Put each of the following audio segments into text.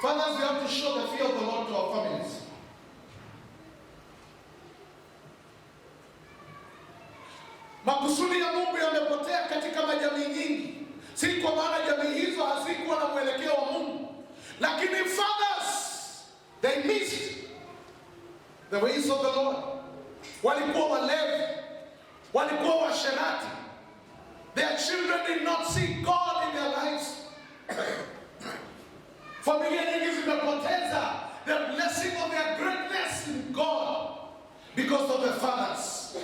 Fathers, we have to show the fear of the Lord to our families. Makusudi ya Mungu yamepotea katika majamii nyingi. Si kwa maana jamii hizo hazikuwa na mwelekeo wa Mungu, lakini fathers, they missed the ways of the Lord. Walikuwa walevi, walikuwa washerati. Their children did not see God in their lives. Familia nyingi zimepoteza the blessing of their greatness in God because of the fathers.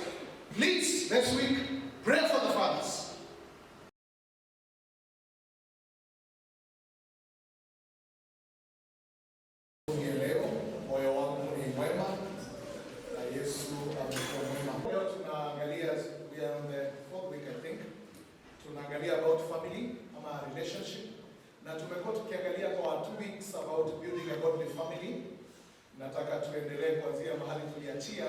Please, next week, pray for the fathers. Moyo wangu ni mwema na Yesu amekuwa mwema. Leo tunaangalia, we are on the 4th week I think. Tunaangalia about family ama relationship. Na tumekuwa tukiangalia kwa 2 weeks about building a godly family. Nataka tuendelee kuanzia mahali tuliachia.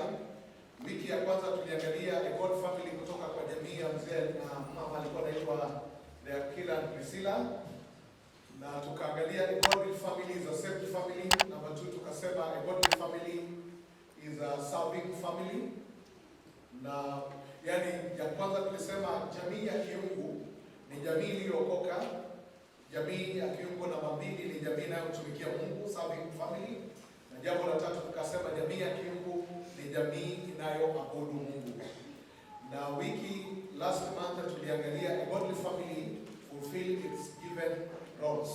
Wiki ya kwanza tuliangalia a God family kutoka kwa jamii ya mzee na mama alikuwa anaitwa Akila na Priscilla. Na tukaangalia a godly family is a saved family. Number 2 tukasema a godly family is a serving family. Na yani ya kwanza tulisema jamii ya kiungu ni jamii iliyookoka. Jamii ya kiungu namba 2 ni jamii inayotumikia Mungu, serving family. Na jambo la 3 tukasema jamii ya kiungu ni jamii inayoabudu Mungu. Na wiki last month tuliangalia a godly family fulfill its given roles.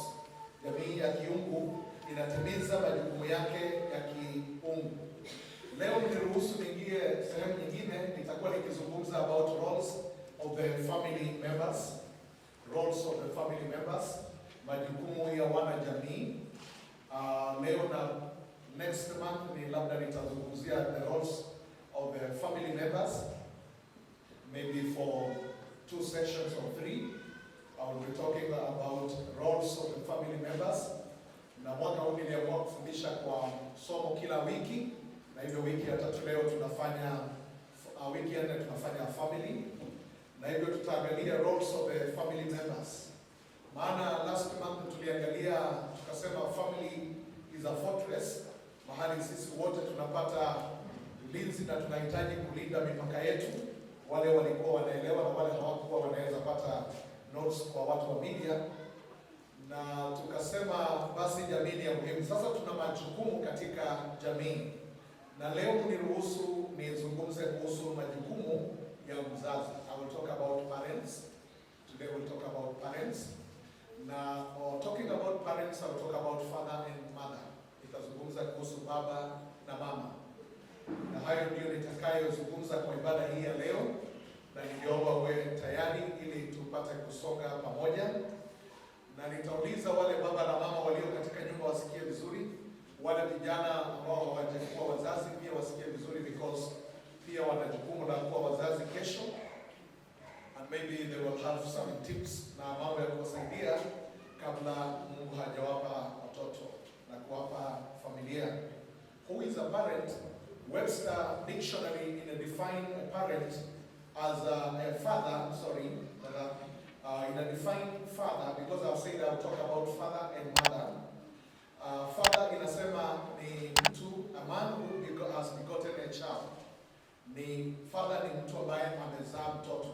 Jamii ya kiungu inatimiza majukumu yake ya kiungu. Leo niruhusu niingie sehemu nyingine, nitakuwa nikizungumza about roles of the family members. Roles of the family members, majukumu ya wana jamii. Leo na next month ni labda nitazungumzia the roles of the family members, maybe for 2 sessions or 3. I will be talking about roles of the family members. Na mwaka huu niliamua kufundisha kwa somo kila wiki, na hivyo wiki ya 3 leo tunafanya wiki ya 4 tunafanya family. Na hivyo tutaangalia roles of the family members. Maana last month tuliangalia tukasema family is a fortress, mahali sisi wote tunapata ulinzi na tunahitaji kulinda mipaka yetu. Wale walikuwa wanaelewa na wale hawakuwa wanaweza pata notes kwa watu wa media. Na tukasema basi jamii ni ya muhimu. Sasa tuna majukumu katika jamii. Na leo niruhusu nizungumze kuhusu majukumu ya mzazi. I will talk about parents. Today we'll talk about parents. Now, talking about parents, I will talk about father and mother. Nitazungumza kuhusu baba na mama. Na hayo ndio nitakayozungumza kwa ibada hii ya leo. Na ningeomba uwe tayari ili tupate kusonga pamoja. Na nitauliza wale baba na mama walio katika nyumba wasikie vizuri. Wale vijana ambao hawajakuwa wazazi pia wasikie vizuri, because pia wana jukumu la kuwa wazazi kesho. And maybe they will have some tips na mambo ya kuwasaidia kabla Mungu hajawapa watoto na kuwapa familia. Who is a parent? Webster Dictionary define a parent as a father, in a defined father, because I've said I'll talk about father and mother. Father inasema ni mtu, a man who has begotten a child. Ni father ni mtu ambaye amezaa mtoto.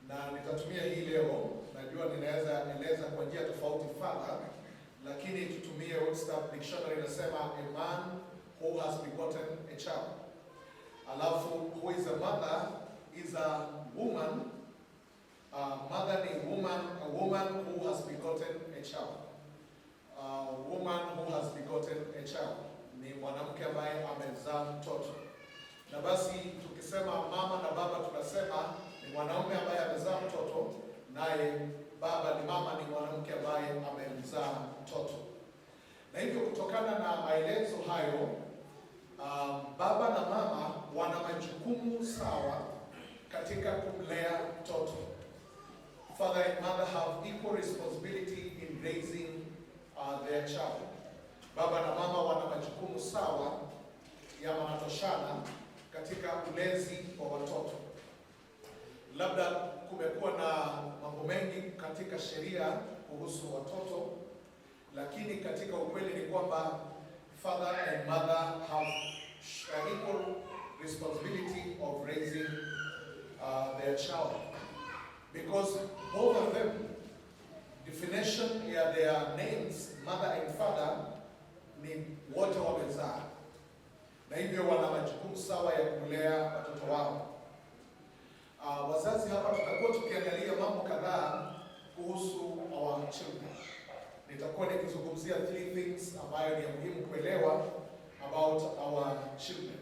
Na nitatumia hii leo, najua ninaweza eleza kwa njia tofauti father, lakini tutumie Webster Dictionary inasema a man who has begotten a child. Alafu who is a mother is a woman. Mother ni woman, a woman who has begotten a child. Woman who has begotten a child ni mwanamke ambaye amezaa mtoto. Na basi tukisema mama na baba tunasema ni mwanaume ambaye amezaa mtoto, naye baba ni mama ni mwanamke ambaye amemzaa mtoto. Na hivyo kutokana na maelezo hayo, baba na mama wana majukumu sawa katika kumlea mtoto. Father and mother have equal responsibility in raising their child. Baba na mama wana majukumu sawa ya manatoshana katika ulezi wa watoto. Labda kumekuwa na mambo mengi katika sheria kuhusu watoto, lakini katika kwamba father and mother have equal responsibility of raising their child, because both of them, definition ya their names, mother and father, ni wote wamezaa, na hivyo wana majukumu sawa ya kulea watoto wao. Wazazi hapa tutakuwa tukiangalia mambo kadhaa kuhusu our children. Nitakuwa nikizungumzia 3 things ambayo ni muhimu kuelewa about our children.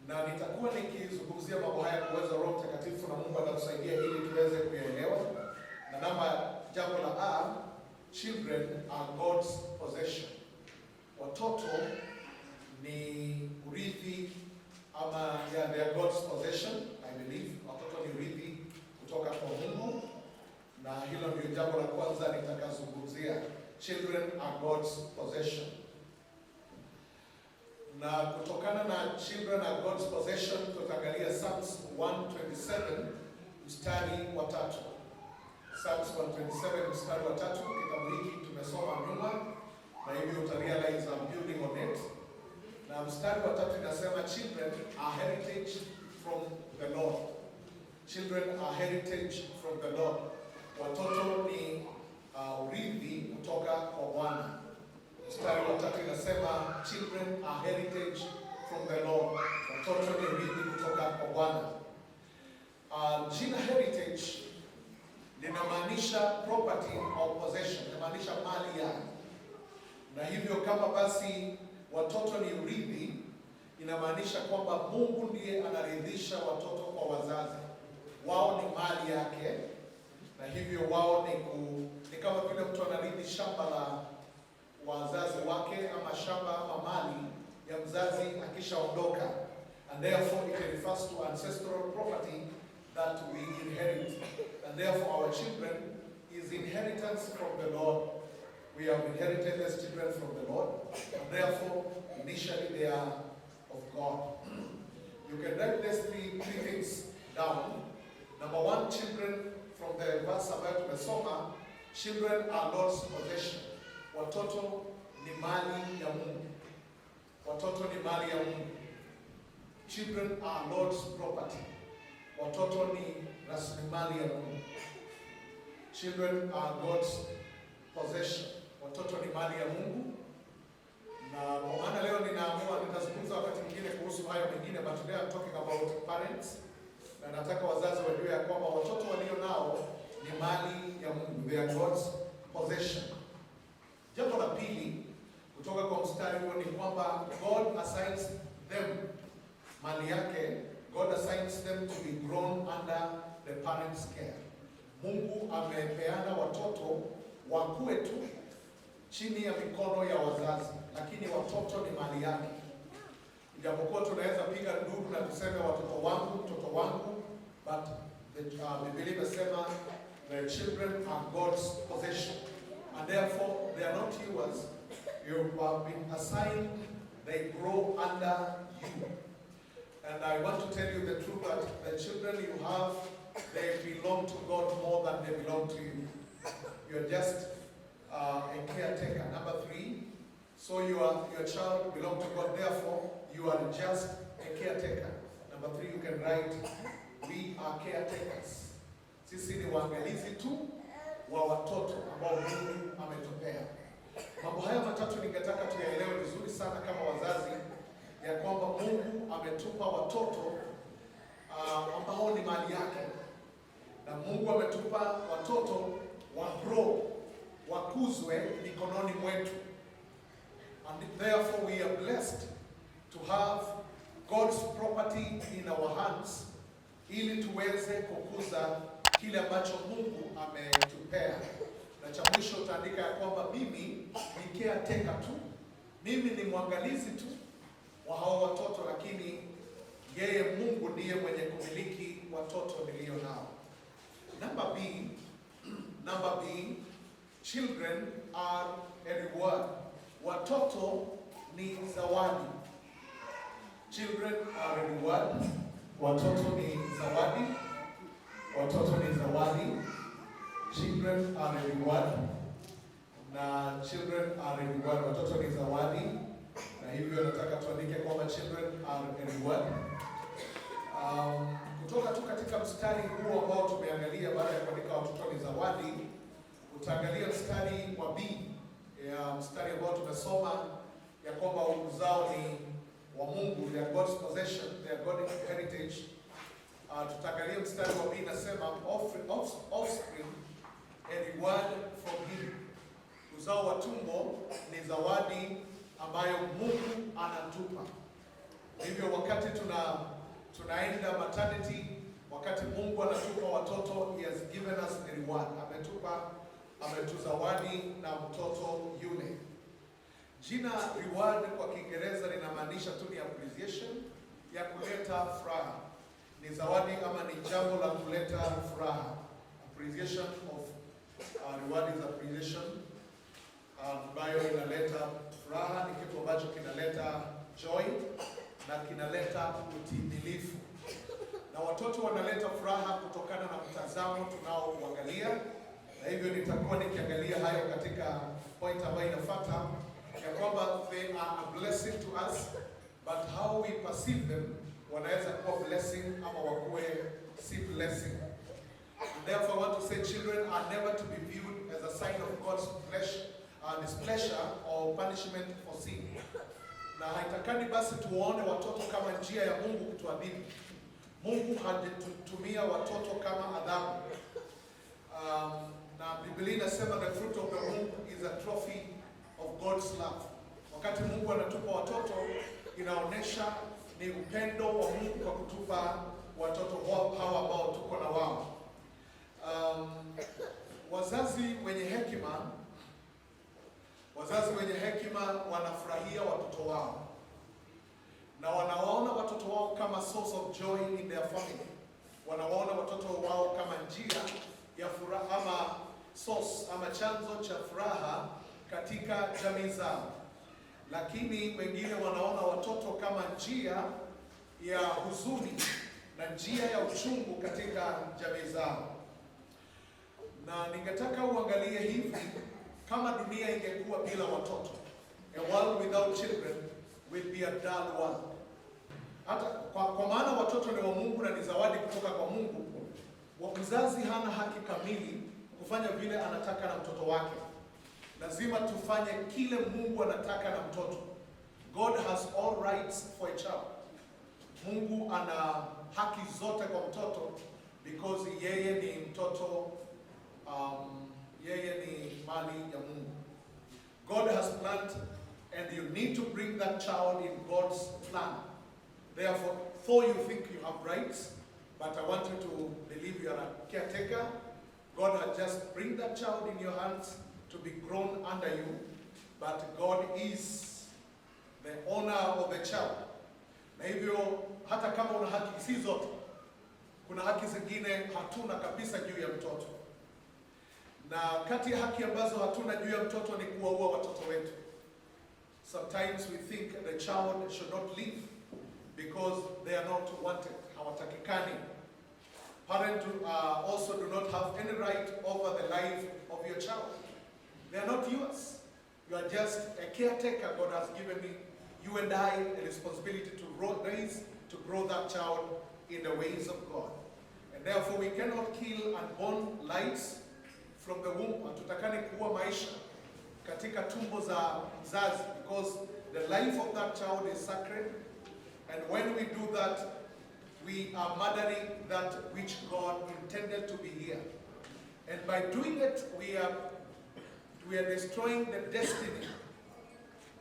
Na nitakuwa nikizungumzia mambo haya kuweza Roho Mtakatifu na Mungu atatusaidia ili tuweze kuelewa. Na jambo la A, children are God's possession. Watoto ni urithi ama they are God's possession, I believe. Watoto ni urithi kutoka kwa Mungu. Na hilo ndio jambo la kwanza nitakazungumzia. Children are God's possession. Na kutokana na children are God's possession, tutaangalia Psalms 127 mstari wa 3. Psalms 127 mstari wa 3, kitabu hiki tumesoma nyuma, na hivyo utarealize I'm building on it. Na mstari wa 3 inasema children are heritage from the Lord. Children are heritage from the Lord. Watoto ni urithi kutoka kwa Bwana. Mstari wa 3 inasema children are heritage from the Lord. Watoto ni urithi kutoka kwa Bwana. Jina heritage linamaanisha property or possession, linamaanisha mali ya. Na hivyo kama basi watoto ni urithi, inamaanisha kwamba Mungu ndiye anaridhisha watoto kwa wazazi. Wao ni mali yake, na hivyo wao ni kama vile mtu anarithi shamba la wazazi wake ama shamba ama mali ya mzazi akishaondoka. And therefore it refers to ancestral property that we inherit. And therefore our children is inheritance from the Lord. We have inherited as children from the Lord. And therefore initially they are of God. You can write these three things down. Number 1, children, from the verse ambayo tumesoma, children are Lord's possession. Watoto ni mali ya Mungu. Watoto ni mali ya Mungu. Children are Lord's property. Watoto ni rasilimali ya Mungu. Children are God's possession. Watoto ni mali ya Mungu. Na kwa maana leo nitazungumza wakati mwingine kuhusu hayo mengine, but today I'm talking about parents. Na nataka wazazi wajue ya kwamba watoto walio nao ni mali ya Mungu. They are God's possession. Jambo la pili kutoka kwa mstari huo ni kwamba God assigns them, mali yake, God assigns them to be grown under the parents' care. Mungu amepeana watoto wakue tu chini ya mikono ya wazazi, lakini watoto ni mali yake. Ijapokuwa tunaweza piga nduru na tuseme watoto wangu, but the Biblia inasema the children are God's possession, and therefore they are not yours. You have been assigned, they grow under you. And I want to tell you the truth that the children you have, they belong to God more than they belong to you. You're just a caretaker. Number 3, so your child belongs to God, therefore you are just a caretaker. Number 3, you can write, we are caretakers. Sisi ni waangalizi tu wa watoto ambao Mungu ametupea. Mambo haya matatu ningetaka tuyaelewe vizuri sana kama wazazi, ya kwamba Mungu ametupa watoto ambao ni mali yake. Na Mungu ametupa watoto wa grow, wakuzwe mikononi mwetu. And therefore we are blessed to have God's property in our hands, ili tuweze kukuza kile ambacho Mungu ametupea. Na cha mwisho utaandika ya kwamba mimi ni caretaker tu, mimi ni mwangalizi tu wa hao watoto, lakini yeye Mungu ndiye mwenye kumiliki watoto nilio nao. Number B, children are a reward. Watoto ni zawadi. Children are a reward. Watoto ni zawadi. Watoto ni zawadi. Children are a reward. na children are a reward. Watoto ni zawadi, na hivyo nataka tuandike kwamba children are a reward. Kutoka tu katika mstari huo ambao tumeangalia, baada ya kuandika watoto ni zawadi, utaangalia mstari wa B, ya mstari ambao tumesoma ya kwamba uzao ni wa Mungu, they are God's possession, they are God's heritage. Tutaangalia mstari wa B, nasema offspring a reward from him. Uzao wa tumbo ni zawadi ambayo Mungu anatupa. Hivyo wakati tunaenda maternity, wakati Mungu anatupa watoto, he has given us a reward. Ametuzawadi na mtoto yule. Jina reward kwa Kiingereza linamaanisha tu ni appreciation, ya kuleta furaha. Ni zawadi ama ni jambo la kuleta furaha. Appreciation of reward is appreciation, ambayo inaleta furaha, ni kitu ambacho kinaleta joy na kinaleta utimilifu. Na watoto wanaleta furaha kutokana na mtazamo tunaoangalia, na hivyo nitakuwa nikiangalia hayo katika point ambayo inafuata, ya kwamba they are a blessing to us, but how we perceive them wanaweza kuwa blessing ama wakuwe si blessing. And therefore I want to say children are never to be viewed as a sign of God's displeasure or punishment for sin. Na haitakani basi tuone watoto kama njia ya Mungu kutuadhibu. Mungu hajatutumia watoto kama adhabu. Na Biblia inasema the fruit of the womb is a trophy of God's love. Wakati Mungu anatupa watoto, inaonesha ni upendo wa Mungu kwa kutupa watoto hawa ambao tuko na wao. Wazazi wenye hekima wanafurahia watoto wao, na wanawaona watoto wao kama source of joy in their family. Wanawaona watoto wao kama njia ya furaha ama source ama chanzo cha furaha katika jamii zao. Lakini wengine wanaona watoto kama njia ya huzuni na njia ya uchungu katika jamii zao. Na ningetaka uangalie hivi, kama dunia ingekuwa bila watoto, a world without children will be a dull world. Hata kwa maana watoto ni wa Mungu na ni zawadi kutoka kwa Mungu, mzazi hana haki kamili kufanya vile anataka na mtoto wake. Lazima tufanye kile Mungu anataka na mtoto. God has all rights for a child. Mungu ana haki zote kwa mtoto because yeye ni mtoto, yeye ni mali ya Mungu. God has planned and you need to bring that child in God's plan. Therefore, though you think you have rights, but I want you to believe you are a caretaker, God has just bring that child in your hands to be grown under you, but God is the owner of the child. Na hivyo hata kama una haki si zote, kuna haki zingine hatuna kabisa juu ya mtoto. Na kati ya haki ambazo hatuna juu ya mtoto ni kuwaua watoto wetu. Sometimes we think the child should not live because they are not wanted, hawatakikani. Parents also do not have any right over the life of your child. They are not yours. You are just a caretaker. God has given you and I a responsibility to grow that child in the ways of God. And therefore we cannot kill unborn lives from the womb. Hatutakani kuua maisha katika tumbo za mzazi, because the life of that child is sacred. And when we do that, we are murdering that which God intended to be here. And by doing it, we are destroying the destiny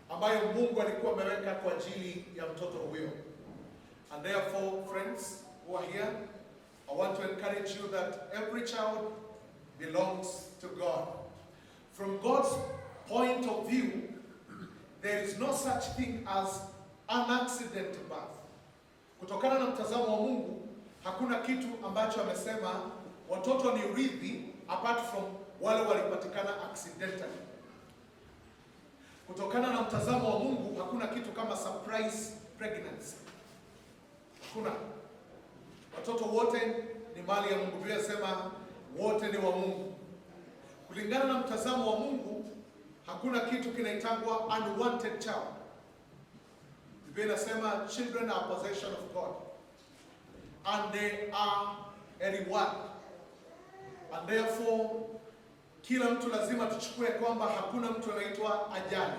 ambayo Mungu alikuwa ameweka kwa ajili ya mtoto huyo. And therefore, friends who are here, I want to encourage you that every child belongs to God. From God's point of view, there is no such thing as an accident birth. Kutokana na mtazamo wa Mungu, hakuna kitu ambacho amesema watoto ni urithi apart from wale walipatikana accidentally. Kutokana na mtazamo wa Mungu, hakuna kitu kama surprise pregnancy. Hakuna. Watoto wote ni mali ya Mungu. Biblia inasema wote ni wa Mungu. Kulingana na mtazamo wa Mungu, Hakuna kitu kinaitangwa unwanted child. Biblia inasema children are possession of God and they are a reward. And therefore kila mtu lazima tuchukue kwamba hakuna mtu anaitwa ajali,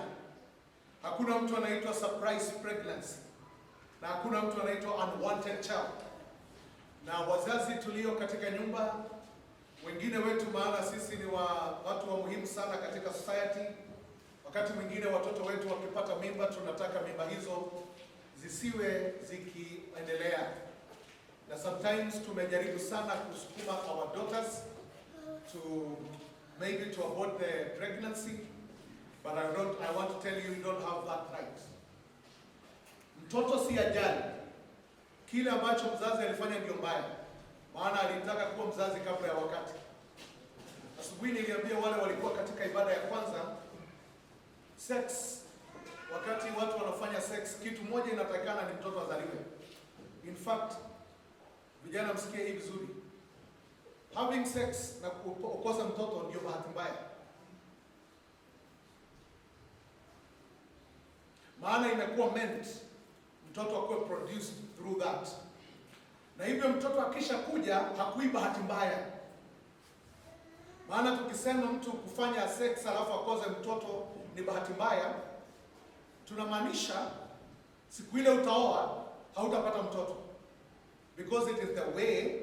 hakuna mtu anaitwa surprise pregnancy, na hakuna mtu anaitwa unwanted child. Na wazazi tulio katika nyumba, wengine wetu, maana sisi ni watu wa muhimu sana katika society. Wakati mwingine watoto wetu wakipata mimba, tunataka mimba hizo zisiwe zikiendelea, na sometimes tumejaribu sana kusukuma our daughters to maybe to abort the pregnancy, but I want to tell you don't have that right. Mtoto si ajali. Kile ambacho mzazi alifanya ndio mbaya, maana alitaka kuwa mzazi kabla ya wakati. Asubuhi niliambia wale walikuwa katika ibada ya kwanza, sex, wakati watu wanafanya sex, kitu moja inatakikana ni mtoto azaliwe. In fact, vijana msikie hii vizuri, having sex na kukosa mtoto ndio bahati mbaya. Maana imekuwa meant mtoto akuwe produced through that. Na hivyo mtoto akisha kuja hakui bahati mbaya. Maana tukisema mtu kufanya sex alafu akose mtoto ni bahati mbaya, tunamaanisha siku ile utaoa hautapata mtoto, because it is the way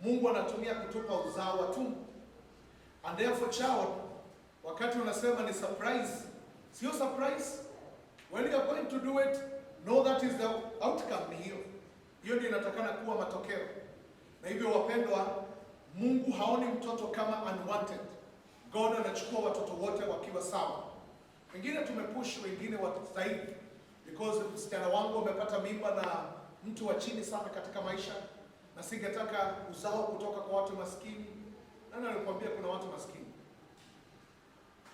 Mungu anatumia kutupa uzao wa tumbo. And therefore child, wakati unasema ni surprise, sio surprise. When you are going to do it, know that is the outcome. Ni hiyo ndio inatakana kuwa matokeo. Na hivyo wapendwa, Mungu haoni mtoto kama unwanted. God anachukua watoto wote wakiwa sawa. Wengine tumepush wengine zaidi, because msichana wangu amepata mimba na mtu wa chini sana katika maisha, na singetaka uzao kutoka kwa watu maskini. Nani alikwambia kuna watu maskini?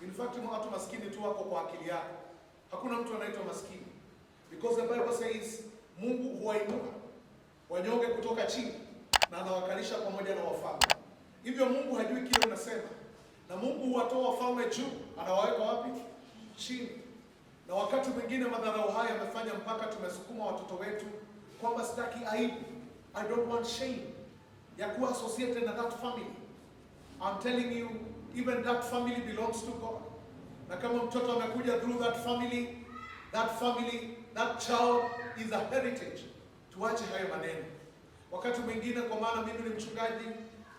In fact, watu maskini tu wako kwa akili yako. Hakuna mtu anaitwa maskini, because the Bible says Mungu huwainua wanyonge kutoka chini na anawakalisha pamoja na wafalme. Hivyo Mungu hajui kile unasema, na Mungu huwatoa wafalme juu, anawaweka wapi? Chini. Na wakati mwingine madharau haya yamefanya mpaka tumesukuma watoto wetu kwamba sitaki aibu, I don't want shame ya kuwa associated na that family. I'm telling you, even that family belongs to God. Na kama mtoto amekuja through that family, that child is a heritage. Tuache hayo maneno. Wakati mwingine, kwa maana mimi ni mchungaji,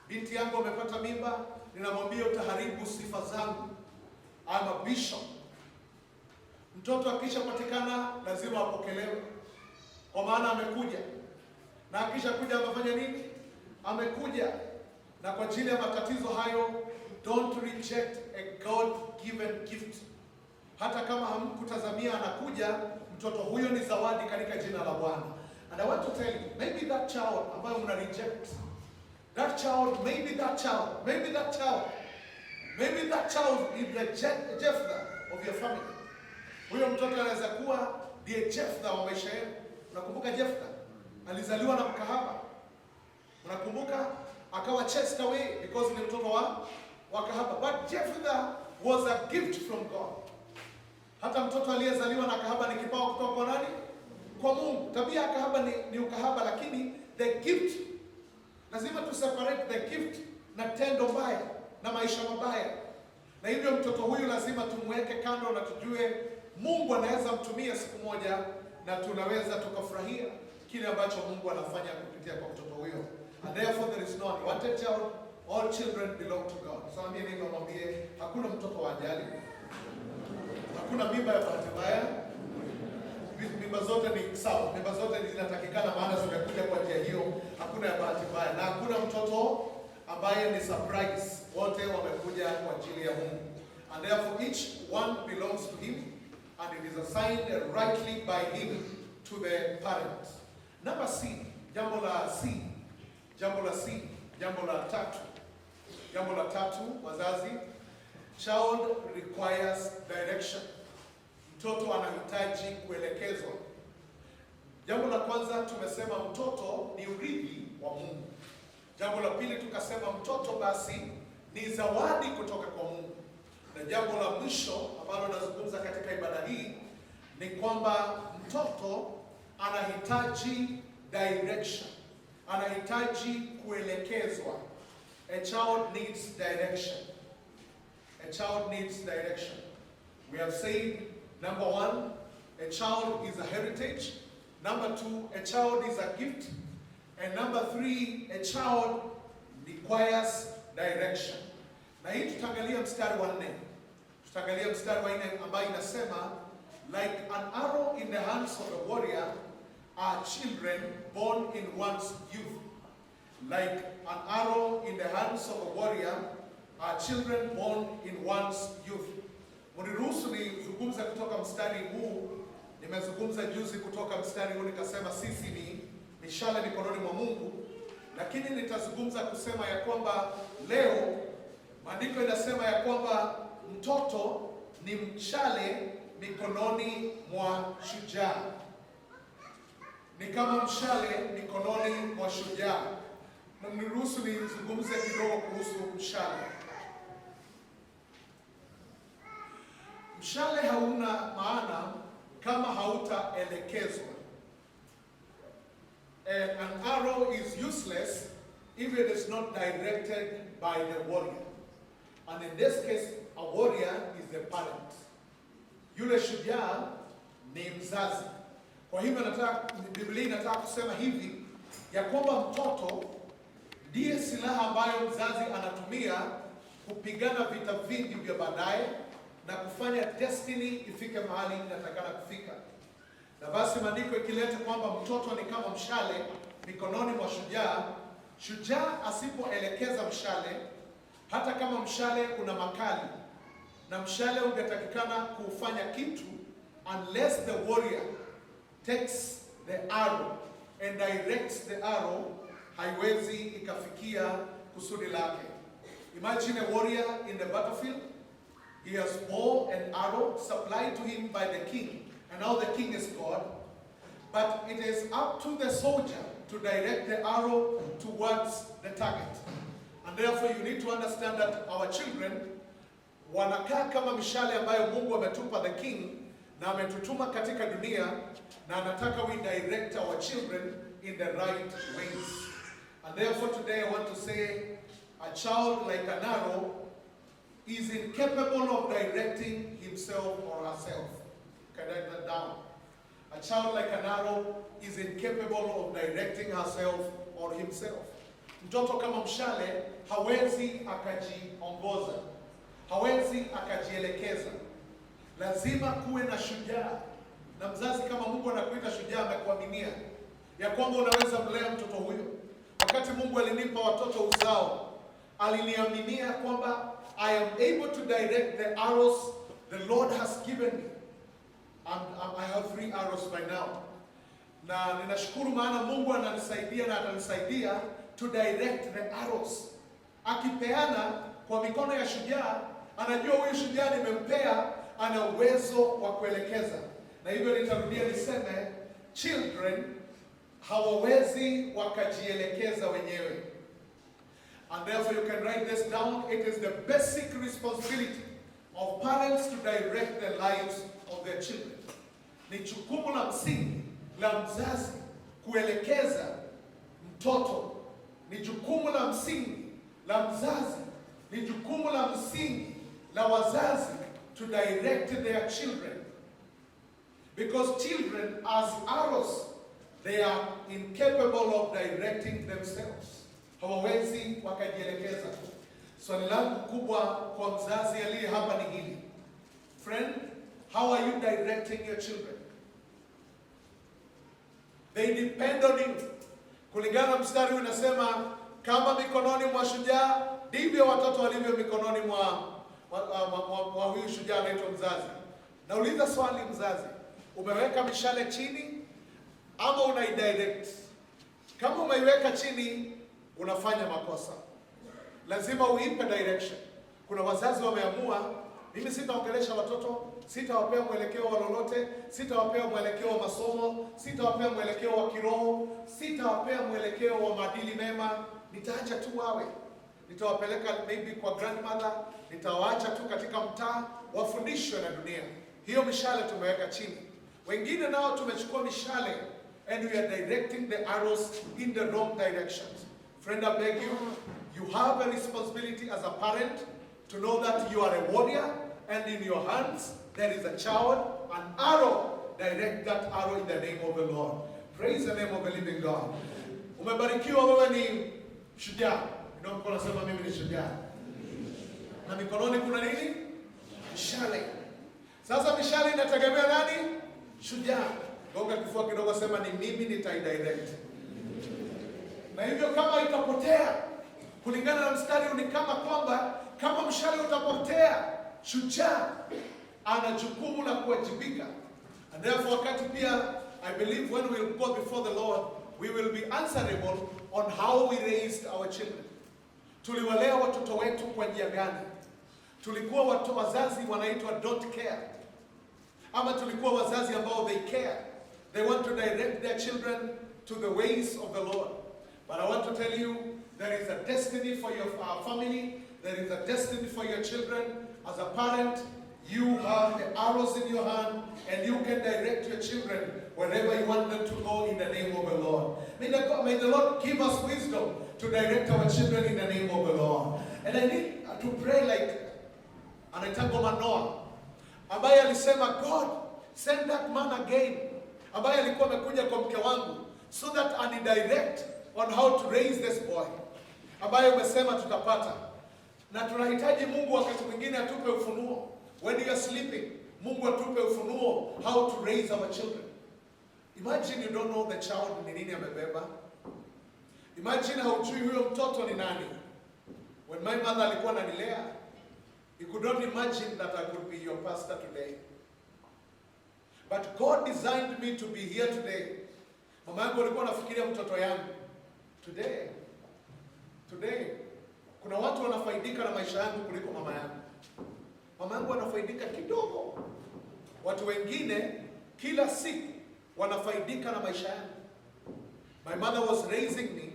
binti yangu amepata mimba, ninamwambia utaharibu sifa zangu. I'm a bishop. Mtoto akishapatikana lazima apokelewe, kwa maana amekuja. Na akisha kuja amefanya nini? Amekuja. Na kwa ajili ya matatizo hayo, don't reject a God-given gift. Hata kama hamkutazamia anakuja, mtoto huyo ni zawadi katika jina la Bwana. And I want to tell you, maybe that child ambayo mna reject, maybe that child is the Jephthah of your family. Huyo mtoto anaweza kuwa ndiye Jephthah wa maisha yenu. Unakumbuka Jephthah? Alizaliwa na mkahaba. Unakumbuka? Akawa chased away because ni mtoto wa kahaba. But Jephthah was a gift from God. Hata mtoto aliyezaliwa na kahaba ni kipawa kutoka kwa nani? Kwa Mungu. Tabia ya kahaba ni ukahaba, lakini the gift, lazima tu separate the gift na tendo mbaya na maisha mabaya. Na hivyo mtoto huyu lazima tumweke kando na tujue Mungu anaweza mtumia siku moja, na tunaweza tukafurahia kile ambacho Mungu anafanya kupitia kwa mtoto huyo. And therefore there is no unwanted child. All children belong to God. So mwambie hakuna mtoto wa ajali. Hakuna mimba ya bahati mbaya. Mimba zote ni sawa. Mimba zote zinatakikana, maana zimekuja kwa njia hiyo. Hakuna ya bahati mbaya. Na hakuna mtoto ambaye ni surprise. Wote wamekuja kwa ajili ya Mungu. And therefore each one belongs to him, and it is assigned rightly by him to the parents. Number C, jambo la tatu, wazazi, child requires direction. Mtoto anahitaji kuelekezwa. Jambo la kwanza tumesema mtoto ni urithi wa Mungu. Jambo la pili tukasema mtoto basi ni zawadi kutoka kwa Mungu. Na jambo la mwisho ambalo nazungumza katika ibada hii ni kwamba mtoto anahitaji direction. Anahitaji kuelekezwa. A child needs direction. A child needs direction. We have said, number one, a child is a heritage. Number two, a child is a gift. And number three, a child requires direction. Na hii tutaangalia mstari wa 4. Tutaangalia mstari wa 4 ambayo inasema, like an arrow in the hands of a warrior are children born in one's youth. Like an arrow in the hands of a warrior are children born in one's youth. Mniruhusu nizungumze kutoka mstari huu. Nimezungumza juzi kutoka mstari huu nikasema sisi ni mishale mikononi mwa Mungu, lakini nitazungumza kusema ya kwamba leo maandiko inasema ya kwamba mtoto ni mshale mikononi mwa shujaa. Ni kama mshale mikononi mwa shujaa. Na mniruhusu nizungumze kidogo kuhusu mshale. Mshale hauna maana kama hautaelekezwa. An arrow is useless if it is not directed by the warrior. And in this case, a warrior is the parent. Yule shujaa ni mzazi. Kwa hivyo Biblia inataka kusema hivi ya kwamba mtoto ndiye silaha ambayo mzazi anatumia kupigana vita vingi vya baadaye na kufanya destiny ifike mahali inatakana kufika. Na basi maandiko ikileta kwamba mtoto ni kama mshale mikononi mwa shujaa, shujaa asipoelekeza mshale, hata kama mshale una makali na mshale ungetakikana kufanya kitu, unless the warrior takes the arrow and directs the arrow, haiwezi ikafikia kusudi lake. Imagine a warrior in the battlefield. He has bow and arrow supplied to him by the king, and now the king is God. But it is up to the soldier to direct the arrow towards the target. And therefore you need to understand that our children wanakaa kama mishale ambayo Mungu ametupa the king na ametutuma katika dunia, na anataka we direct our children in the right ways. And therefore today I want to say a child like an arrow is incapable of directing himself or herself. Can I write that down? A child like an arrow is incapable of directing herself or himself. Mtoto kama mshale hawezi akajiongoza, hawezi akajielekeza. Lazima kuwe na shujaa. Na mzazi, kama Mungu anakuita shujaa, amekuaminia ya kwamba unaweza mlea mtoto huyo. Wakati Mungu alinipa watoto uzao, aliniaminia kwamba I am able to direct the arrows the Lord has given me. I have 3 arrows by now. Na ninashukuru maana Mungu ananisaidia na atanisaidia to direct the arrows. Akipeana kwa mikono ya shujaa, anajua huyu shujaa nimempea ana uwezo wa kuelekeza. Na hivyo nitarudia niseme, children hawawezi wakajielekeza wenyewe. And therefore you can write this down. It is the basic responsibility of parents to direct the lives of their children. Ni jukumu la msingi la mzazi kuelekeza mtoto. Ni jukumu la msingi la mzazi. Ni jukumu la msingi la wazazi to direct their children. Because children, as arrows, they are incapable of directing themselves. Hawawezi wakajielekeza. Swali langu kubwa kwa mzazi aliye hapa ni hili. Friend, how are you directing your children? They depend on you. Kulingana mstari unasema kama mikononi mwa shujaa ndivyo watoto walivyo mikononi mwa huyu shujaa anaitwa mzazi. Nauliza swali mzazi, umeweka mishale chini ama unaidirect? Kama umeiweka chini, unafanya makosa. Lazima uipe direction. Kuna wazazi wameamua, mimi sitaongelesha watoto, sitawapea mwelekeo wa lolote, sitawapea mwelekeo wa masomo, sitawapea mwelekeo wa kiroho, sitawapea mwelekeo wa maadili mema, nitaacha tu wawe. nitawapeleka maybe kwa grandmother, nitawaacha tu katika mtaa wafundishwe na dunia. Hiyo mishale tumeweka chini. Wengine nao tumechukua mishale and we are directing the arrows in the wrong directions. Friend, I beg you, you have a responsibility as a parent to know that you are a warrior and in your hands there is a child, an arrow. Direct that arrow in the name of the Lord. Praise the name of the living God. Umebarikiwa wewe ni shujaa. Ndio mko nasema mimi ni shujaa. Na mikononi kuna nini? Mishale. Sasa mishale inategemea nani? Shujaa. Gonga kifua kidogo, sema ni mimi nitaidirect. Na hivyo kama itapotea, kulingana na mstari ni kama kwamba kama mshale utapotea, shujaa ana jukumu la kuwajibika. And therefore, wakati pia, I believe when we go before the Lord, we will be answerable on how we raised our children. Tuliwalea watoto wetu kwa njia gani? Tulikuwa wazazi wanaitwa don't care. Ama tulikuwa wazazi ambao they care. They want to direct their children to the ways of the Lord. But I want to tell you, there is a destiny for your family. There is a destiny for your children. As a parent, you have the arrows in your hand and you can direct your children wherever you want them to go in the name of the Lord. May the Lord give us wisdom to direct our children in the name of the Lord. And I need to pray like anaitwa Manoa, ambaye alisema, God, send that man again, ambaye alikuwa amekuja kwa mke wangu, so that I direct on how to raise this boy, ambaye umesema tutapata. Na tunahitaji Mungu wakati mwingine atupe ufunuo. When you are sleeping, Mungu atupe ufunuo how to raise our children. Imagine you don't know the child ni nini amebeba. Imagine haujui huyo mtoto ni nani. When my mother alikuwa ananilea, you could not imagine that I could be your pastor today. But God designed me to be here today. Mama yangu alikuwa anafikiria mtoto yangu. Today, kuna watu wanafaidika na maisha yangu kuliko mama yangu. Mama yangu anafaidika kidogo. Watu wengine kila siku wanafaidika na maisha yangu. My mother was raising me,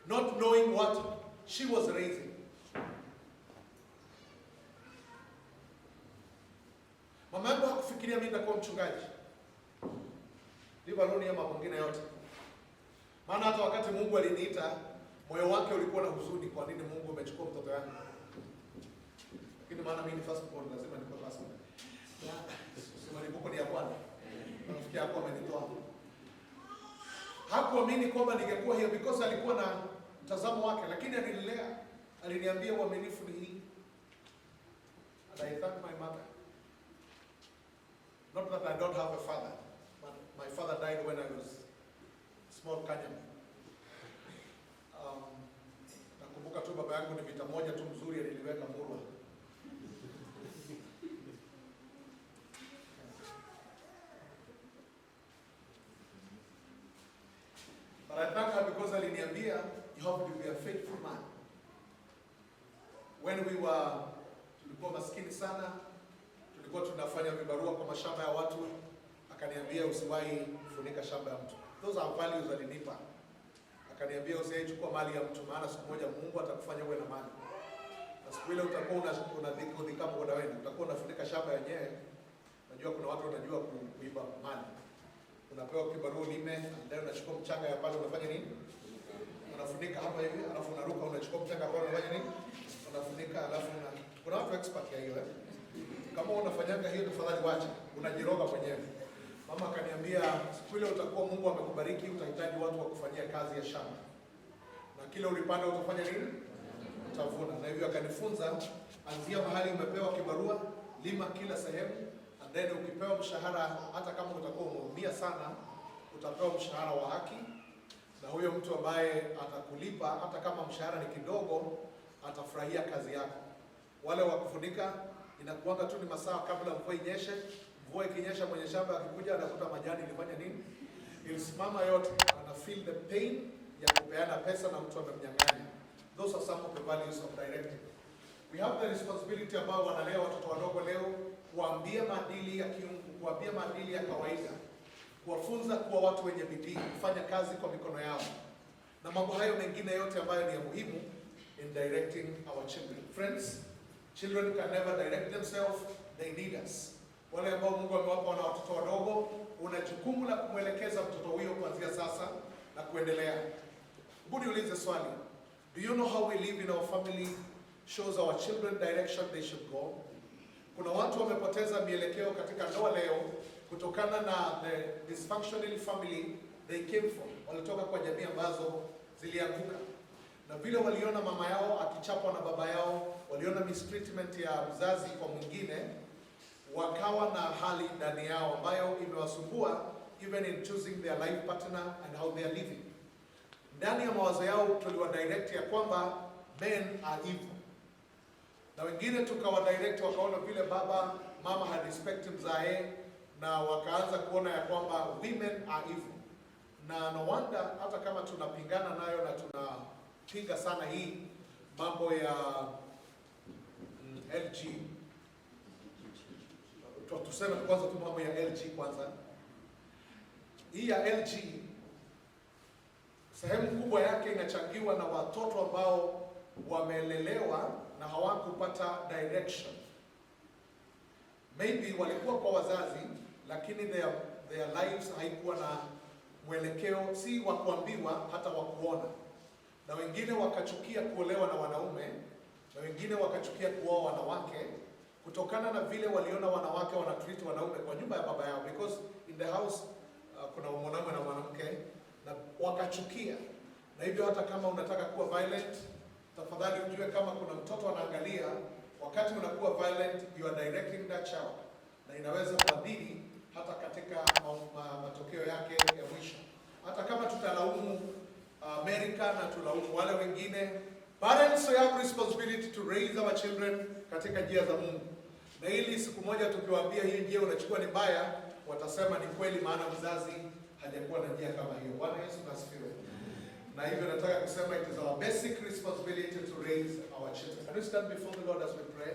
not knowing what she was raising. Mama yangu hakufikiria mimi nitakuwa mchungaji. Ndivyo aloniambia mambo mengine yote. Maana hata wakati Mungu aliniita, moyo wake ulikuwa na huzuni, kwa nini Mungu amechukua mtoto wangu? Lakini maana mimi ni first born, lazima nikuwe pastor. Sema nilipo ni ya Bwana. Nafikia hapo amenitoa. Hakuamini kwamba ningekuwa hiyo because alikuwa na mtazamo wake, lakini alinilea, aliniambia uaminifu ni hii. And I thank my mother. Not that I don't have a father, but my father died when I was small Kanyama. Nakumbuka tu baba yangu ni vita moja tu mzuri aliliweka Murwa. But I thank her because aliniambia, you have to be a faithful man. When tulikuwa maskini sana, tulikuwa tunafanya vibarua kwa mashamba ya watu, akaniambia usiwahi kufunika shamba ya mtu. Those are values alinipa. Akaniambia usichukua mali ya mtu, maana siku moja Mungu atakufanya uwe na mali. Na siku ile utakuwa unadhika mkoda wenu, utakuwa unafunika shamba yenyewe. Najua kuna watu wanajua kuiba mali. Unapewa kibarua lime, ndio unachukua mchanga ya pale unafanya nini? Unafunika hapa hivi, alafu unaruka unachukua mchanga pale unafanya nini? Unafunika alafu kuna watu expert ya hiyo. Kama unafanyanga hiyo tafadhali wacha, unajiroga mwenyewe. Mama akaniambia siku ile utakuwa Mungu amekubariki, utahitaji watu wa kufanyia kazi ya shamba. Na kile ulipanda utafanya nini? Utavuna. Na hivyo akanifunza, anzia mahali umepewa kibarua, lima kila sehemu, and then ukipewa mshahara, hata kama utakuwa umeumia sana, utapewa mshahara wa haki. Na huyo mtu ambaye atakulipa, hata kama mshahara ni kidogo, atafurahia kazi yako. Wale wa kufunika inakuanga tu ni masaa kabla mvua inyeshe. Mvua ikinyesha mwenye shamba akikuja anakuta majani ilifanya nini? Ilisimama yote, ana feel the pain ya kupeana pesa na mtu amemnyang'anya. Those are some of the values of directing. We have the responsibility ambao wanalea watoto wadogo leo, kuambia maadili ya kiungu, kuambia maadili ya kawaida, kuwafunza kuwa watu wenye bidii, kufanya kazi kwa mikono yao. Na mambo hayo mengine yote ambayo ni ya muhimu in directing our children. Friends, children can never direct themselves, they need us. Wale ambao Mungu amewapa na watoto wadogo, una jukumu la kumwelekeza mtoto huyo kuanzia sasa na kuendelea. Hebu niulize swali. Do you know how we live in our family shows our children direction they should go? Kuna watu wamepoteza mielekeo katika ndoa leo kutokana na the dysfunctional family they came from. Walitoka kwa jamii ambazo zilianguka. Na vile waliona mama yao akichapwa na baba yao, waliona mistreatment ya mzazi kwa mwingine, wakawa na hali ndani yao ambayo imewasumbua even in choosing their life partner and how they are living. Ndani ya mawazo yao tuliwadirect ya kwamba men are evil. Na wengine tukawadirect wakaona vile baba mama had respect mzae, na wakaanza kuona ya kwamba women are evil. Na no wonder hata kama tunapingana nayo na tunapinga sana hii mambo ya LG. Tuseme kwanza tu mambo ya LG kwanza. Hii ya LG sehemu kubwa yake inachangiwa na watoto ambao wamelelewa na hawakupata direction. Maybe walikuwa kwa wazazi lakini their lives haikuwa na mwelekeo, si wa kuambiwa hata wa kuona. Na wengine wakachukia kuolewa na wanaume, na wengine wakachukia kuoa wanawake kutokana na vile waliona wanawake wanatreat wanaume kwa nyumba ya baba yao, because in the house kuna mwanaume na mwanamke, na wakachukia. Na hivyo hata kama unataka kuwa violent, tafadhali ujue kama kuna mtoto anaangalia, wakati unakuwa violent you are directing that child, na inaweza kuadhiri hata katika matokeo yake ya mwisho. Hata kama tutalaumu America na tulaumu wale wengine, parents have responsibility to raise our children katika njia za Mungu. Na ili siku moja tukiwaambia hii njia unachukua ni mbaya, watasema ni kweli, maana mzazi hajakuwa na njia kama hiyo. Bwana Yesu asifiwe. Na hivyo nataka kusema it is our basic responsibility to raise our children. Can we stand before the Lord as we pray?